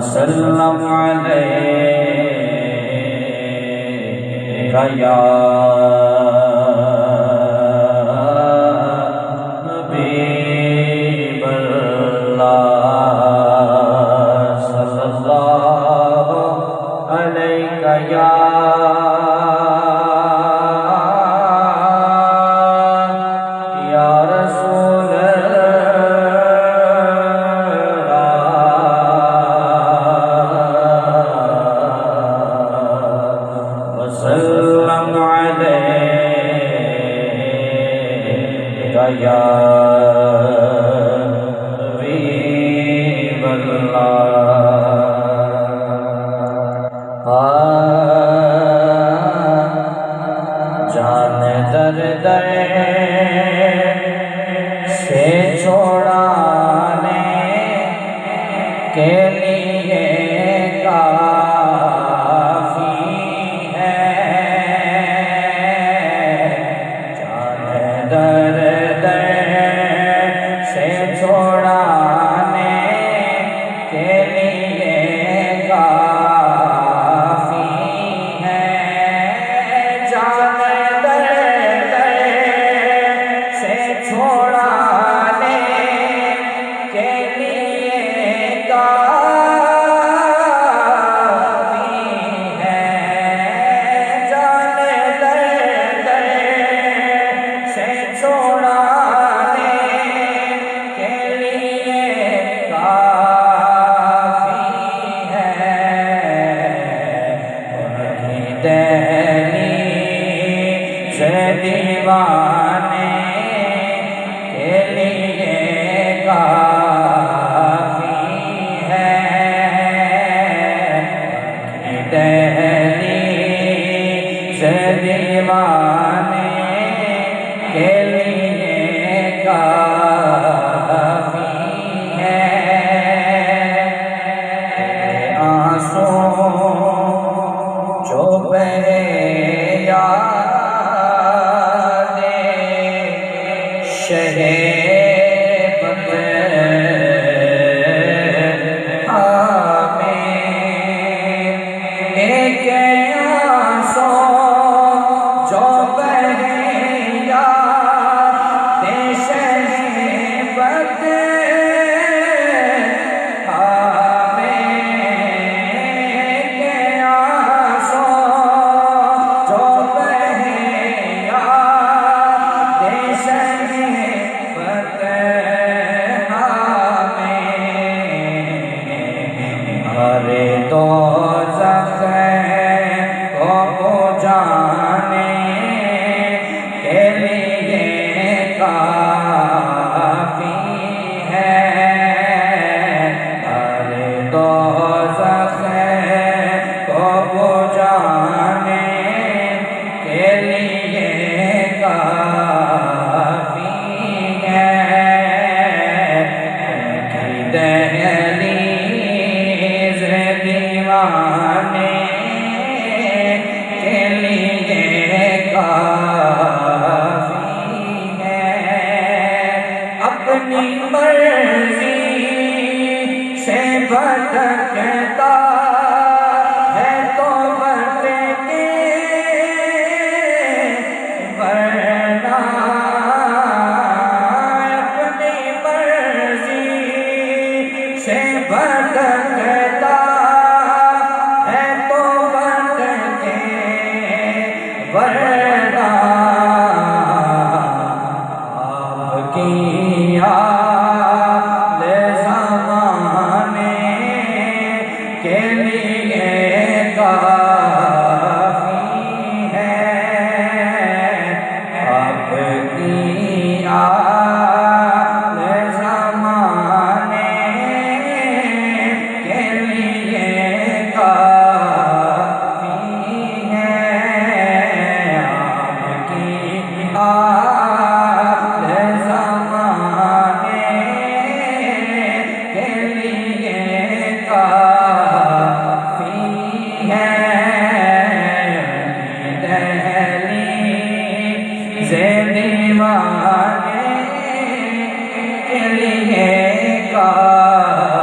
وسلم عليك يا حبيب الله صلى الله عليك يا رسول وسلم عليك يا حبيب الله جان در در سے چھوڑانے کے لیے در در سے چھوڑانے کے لیے کافی ہے جان در در سے چھوڑانے کے لیے کافی ہے جان در در سے چھوڑانے کے لیے کافی ہے انہی دہلیز سے دیوانے کے لیے کافی ہے انہی دہلیز سے دیوانے کے لیے کافی ہے آنسو جو بہے یاد شہ ایک آنسو جو بہے دوزخ کو جانے کے لیے کافی ہے دوزخ کو جانے کے لیے کافی ہے دہلیز دیوانے کے لیے کافی ہے اپنی مرضی سے بھٹکتا ہے تو بھٹکے ورنہ اپنی مرضی سے بھٹکتا ہے تو بھٹکے ورنہ آپ کی یاد زمانے کے لیے کافی ہے آپ کی یاد زمانے کے لیے کافی ہے آپ کی یاد زمانے کے لیے کافی ہے دہلیز دیوانے کے لیے کافی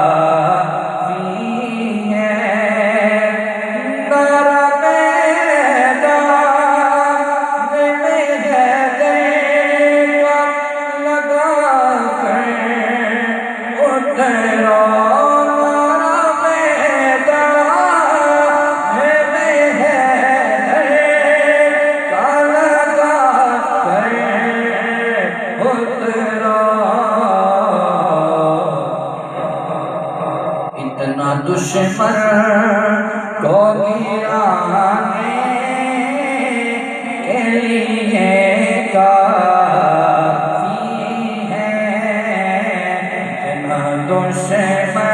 اترو اتنا دشمن کو گرانے کے لیے کافی ہے اتنا دشمن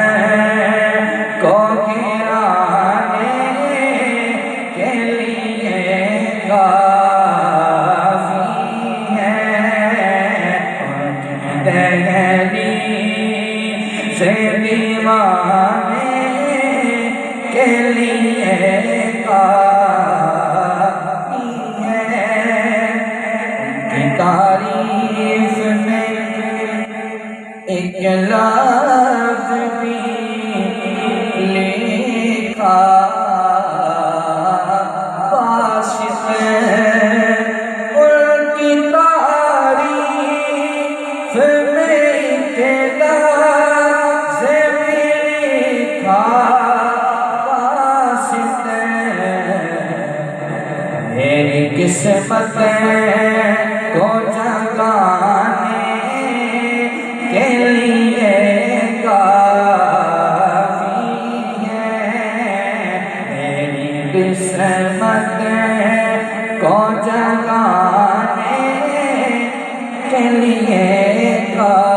کو گرانے کے لیے کافی ہے دہلی سے دیوانے کے لیے کافی ہے کی تعریف میں ایک لفظ بھی لکھا واسط ان کی تعریف میں ایک لفظ بھی لکھا واسط میری قسمت کو جگانے کے لیے کافی ہے میری قسمت کو جگانے کے لیے کافی